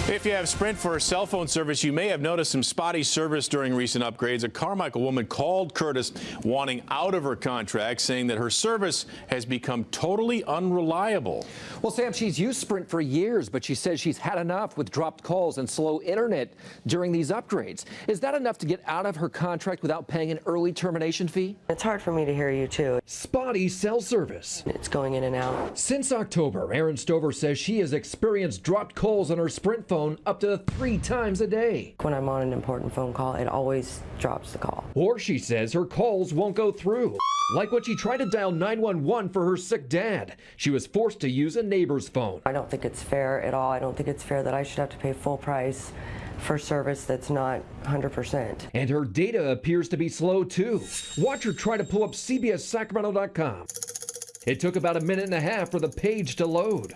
If you have Sprint for cell phone service, you may have noticed some spotty service during recent upgrades. A Carmichael woman called Kurtis wanting out of her contract, saying that her service has become totally unreliable. Well, Sam, she's used Sprint for years, but she says she's had enough with dropped calls and slow internet during these upgrades. Is that enough to get out of her contract without paying an early termination fee? It's hard for me to hear you, too. Spotty cell service. It's going in and out. Since October, Erin Stover says she has experienced dropped calls on her Sprint phone up to 3 times a day. When I'm on an important phone call, it always drops the call. Or she says her calls won't go through. Like when she tried to dial 911 for her sick dad. She was forced to use a neighbor's phone. I don't think it's fair at all. I don't think it's fair that I should have to pay full price for service that's not 100%. And her data appears to be slow too. Watch her try to pull up cbssacramento.com. It took about 1.5 minutes for the page to load.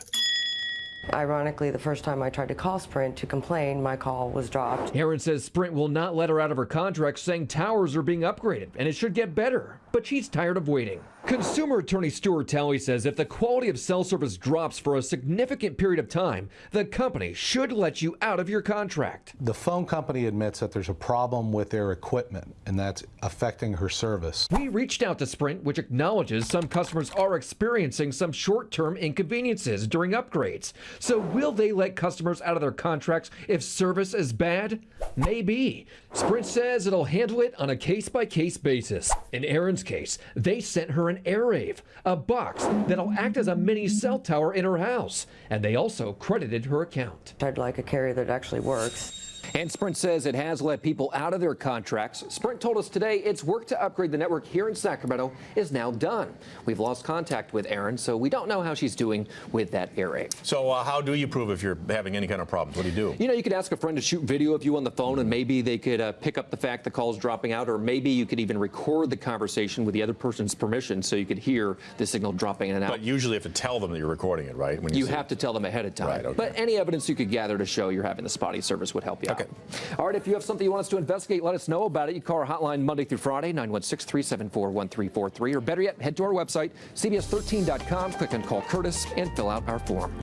Ironically, the first time I tried to call Sprint to complain, my call was dropped. Erin says Sprint will not let her out of her contract, saying towers are being upgraded and it should get better. But she's tired of waiting. Consumer attorney Stuart Talley says if the quality of cell service drops for a significant period of time, the company should let you out of your contract. The phone company admits that there's a problem with their equipment, and that's affecting her service. We reached out to Sprint, which acknowledges some customers are experiencing some short-term inconveniences during upgrades. So will they let customers out of their contracts if service is bad? Maybe. Sprint says it'll handle it on a case-by-case basis. In Erin's case, they sent her an Airave, a box that'll act as a mini cell tower in her house. And they also credited her account. I'd like a carrier that actually works. And Sprint says it has let people out of their contracts. Sprint told us today its work to upgrade the network here in Sacramento is now done. We've lost contact with Erin, so we don't know how she's doing with that Airave. So how do you prove if you're having any kind of problems? What do you do? You know, you could ask a friend to shoot video of you on the phone, and maybe they could pick up the fact the call's dropping out, or maybe you could even record the conversation with the other person's permission so you could hear the signal dropping in and out. But usually you have to tell them that you're recording it, right? When you have to tell them ahead of time. Right, okay. But any evidence you could gather to show you're having the spotty service would help you out. Okay. All right, if you have something you want us to investigate, let us know about it. You call our hotline Monday through Friday, 916-374-1343, or better yet, head to our website, cbs13.com, click on Call Kurtis, and fill out our form.